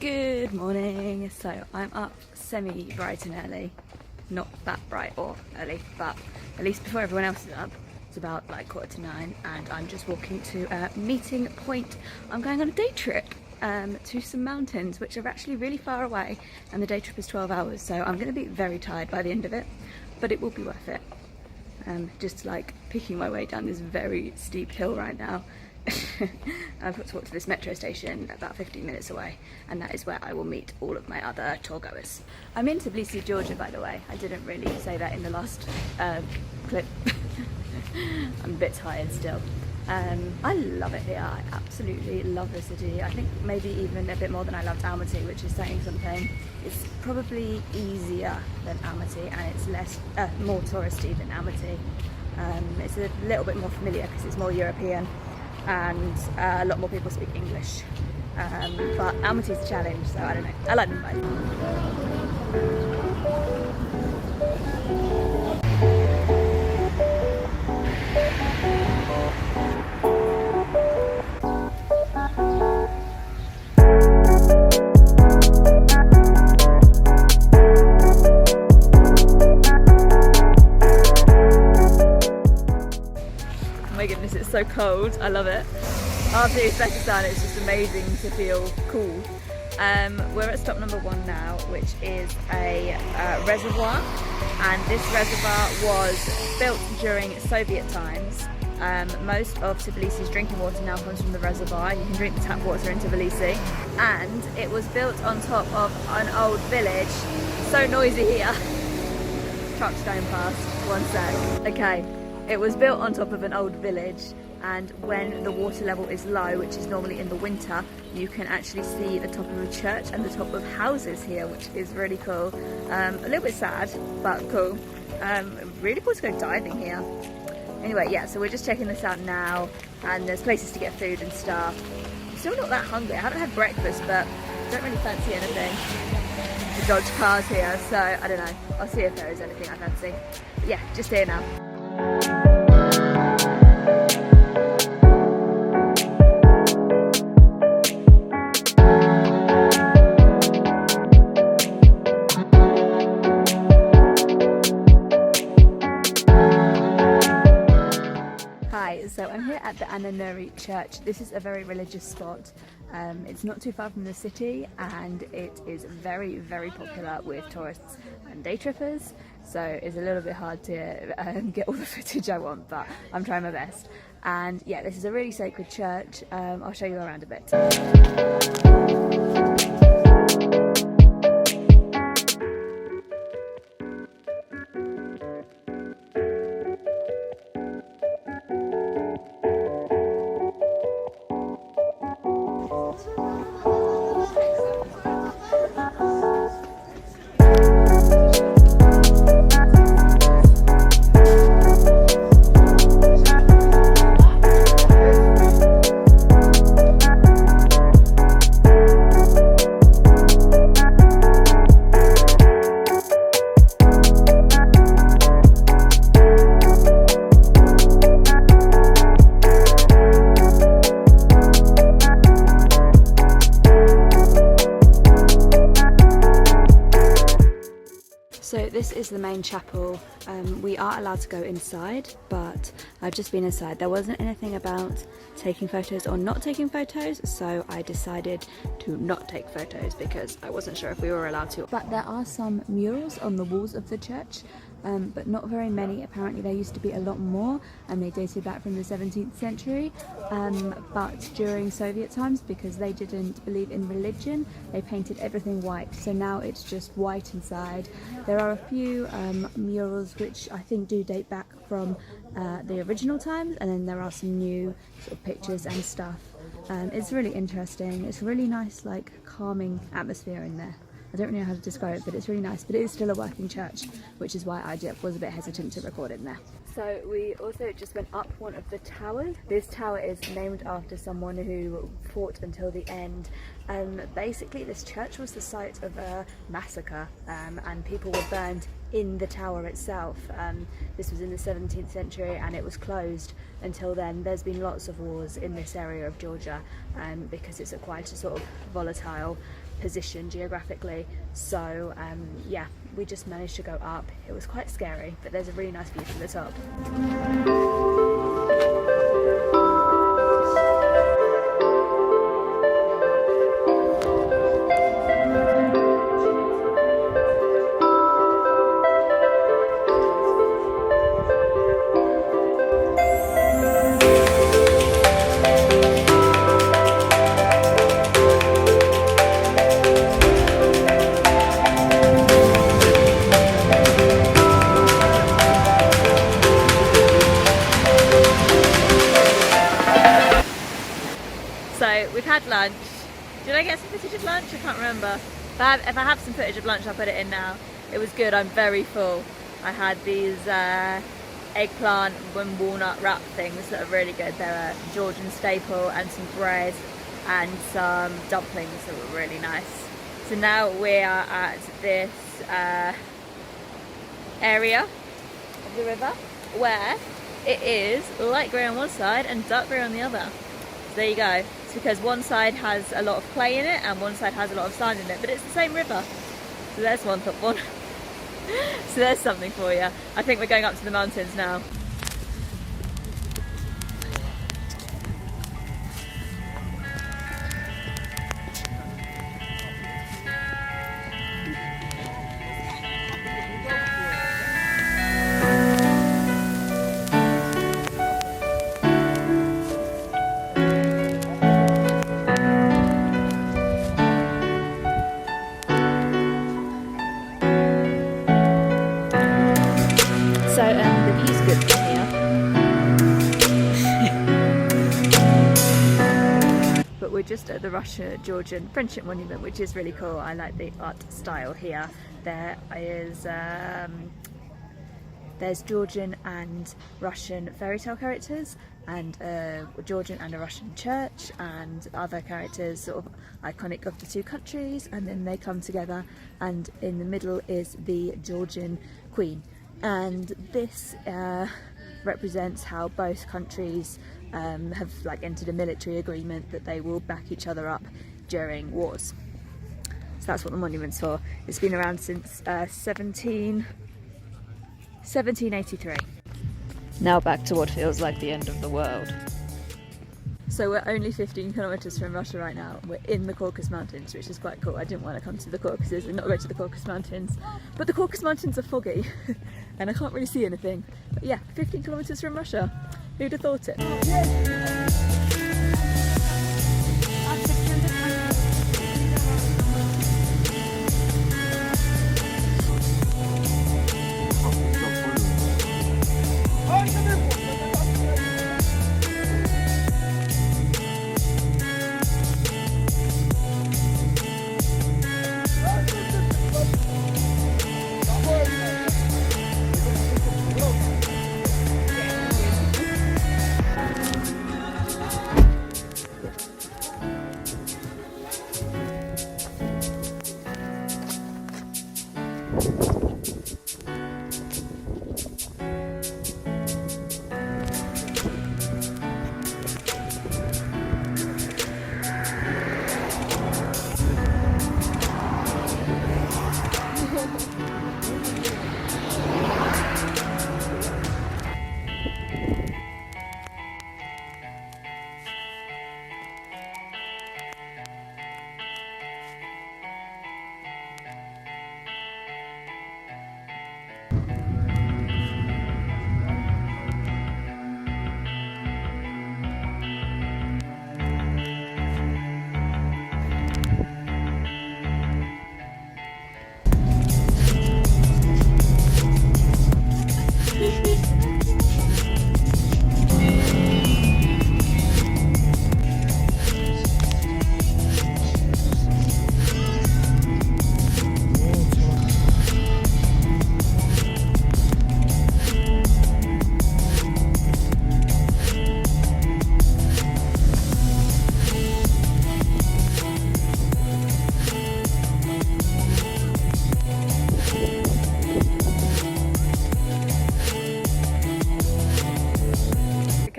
Good morning. So I'm up semi-bright and early. Not that bright or early, but at least before everyone else is up. It's about like 8:45 and I'm just walking to a meeting point. I'm going on a day trip to some mountains which are actually really far away, and the day trip is 12 hours, so I'm going to be very tired by the end of it, but it will be worth it. Just like picking my way down this very steep hill right now. I've got to walk to this metro station about 15 minutes away, and that is where I will meet all of my other tour goers. I'm in Tbilisi, Georgia, by the way. I didn't really say that in the last clip. I'm a bit tired still. I love it here. I absolutely love the city. I think maybe even a bit more than I loved Almaty, which is saying something. It's probably easier than Almaty, and it's more touristy than Almaty. It's a little bit more familiar because it's more European, and a lot more people speak English. But Almaty's a challenge, so I don't know. I like them both. Oh my goodness, it's so cold. I love it. After Uzbekistan, it's just amazing to feel cool. We're at stop number 1 now, which is a reservoir, and this reservoir was built during Soviet times. Most of Tbilisi's drinking water now comes from the reservoir. You can drink the tap water in Tbilisi, and it was built on top of an old village. So noisy here. Trucks going past. One sec. Okay. It was built on top of an old village, and when the water level is low, which is normally in the winter, you can actually see the top of a church and the top of houses here, which is really cool. A little bit sad, but cool. Really cool to go diving here. Anyway, yeah, so we're just checking this out now, and there's places to get food and stuff. I'm still not that hungry. I haven't had breakfast, but I don't really fancy anything to dodge cars here, so I don't know. I'll see if there is anything I fancy. But yeah, just here now. Hi, so I'm here at the Ananuri Church. This is a very religious spot. It's not too far from the city, and it is very, very popular with tourists and day trippers. So it's a little bit hard to get all the footage I want, but I'm trying my best. And yeah, this is a really sacred church. I'll show you around a bit. So this is the main chapel. We are allowed to go inside, but I've just been inside. There wasn't anything about taking photos or not taking photos, so I decided to not take photos because I wasn't sure if we were allowed to. But there are some murals on the walls of the church, but not very many. Apparently there used to be a lot more, and they dated back from the 17th century. But during Soviet times, because they didn't believe in religion, they painted everything white. So now it's just white inside. There are a few murals which I think do date back from the original times, and then there are some new sort of pictures and stuff. It's really interesting. It's a really nice, like, calming atmosphere in there. I don't really know how to describe it, but it's really nice. But it is still a working church, which is why I was a bit hesitant to record in there. So we also just went up one of the towers. This tower is named after someone who fought until the end. Basically, this church was the site of a massacre, and people were burned in the tower itself. This was in the 17th century, and it was closed until then. There's been lots of wars in this area of Georgia because it's quite a sort of volatile position geographically. So yeah, we just managed to go up. It was quite scary, but there's a really nice view from the top. So we've had lunch. Did I get some footage of lunch? I can't remember. If I have some footage of lunch, I'll put it in now. It was good. I'm very full. I had these eggplant and walnut wrap things that are really good. They're a Georgian staple, and some bread and some dumplings that were really nice. So now we are at this area of the river where it is light grey on one side and dark grey on the other. So there you go. It's because one side has a lot of clay in it and one side has a lot of sand in it, but it's the same river. So there's one. So there's something for you. I think we're going up to the mountains now. So the view's good from here. But we're just at the Russia-Georgian Friendship Monument, which is really cool. I like the art style here. There is there's Georgian and Russian fairy tale characters, and a Georgian and a Russian church, and other characters sort of iconic of the two countries, and then they come together, and in the middle is the Georgian Queen. And this represents how both countries have entered a military agreement that they will back each other up during wars. So that's what the monument's for. It's been around since 1783. Now back to what feels like the end of the world. So we're only 15 kilometers from Russia right now. We're in the Caucasus Mountains, which is quite cool. I didn't want to come to the Caucasus and not go to the Caucasus Mountains, but the Caucasus Mountains are foggy and I can't really see anything. But yeah, 15 kilometers from Russia. Who'd have thought it?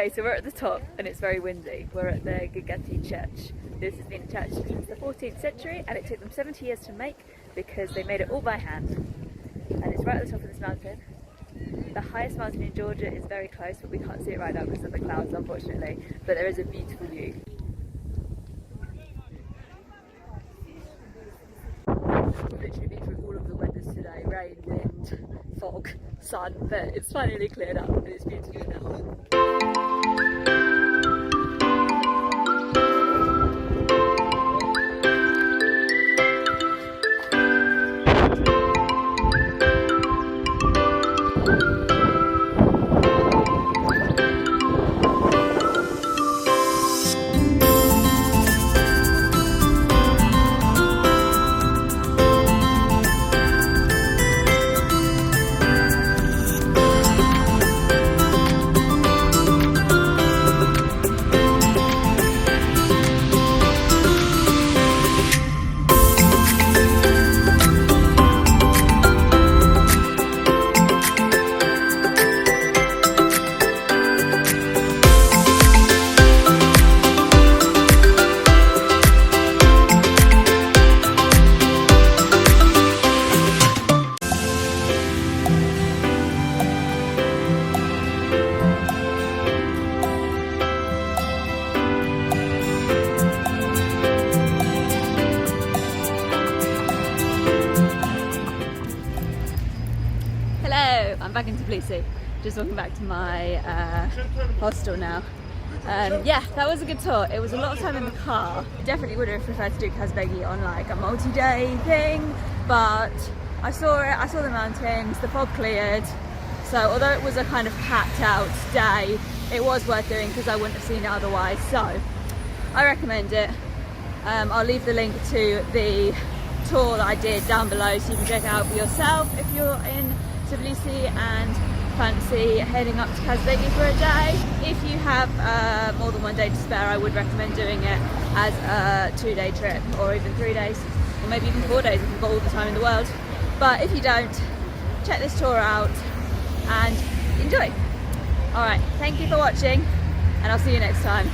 Okay, so we're at the top and it's very windy. We're at the Gigati Church, This has been a church since the 14th century, and it took them 70 years to make because they made it all by hand. And it's right at the top of this mountain. The highest mountain in Georgia is very close, but we can't see it right now because of the clouds, unfortunately. But there is a beautiful view. We've literally been through all of the weathers today: rain, wind, fog, sun, but it's finally cleared up and it's beautiful now. I'm back in Tbilisi, just walking back to my hostel now. Yeah, that was a good tour. It was a lot of time in the car. Definitely would have preferred to do Kazbegi on like a multi-day thing, but I saw it, I saw the mountains, the fog cleared, so although it was a kind of packed out day, it was worth doing because I wouldn't have seen it otherwise, so I recommend it. I'll leave the link to the tour that I did down below so you can check it out for yourself if you're in Tbilisi and fancy heading up to Kazbegi for a day. If you have more than one day to spare, I would recommend doing it as a 2-day trip, or even 3 days, or maybe even 4 days if you've got all the time in the world. But if you don't, check this tour out and enjoy. Alright, thank you for watching, and I'll see you next time.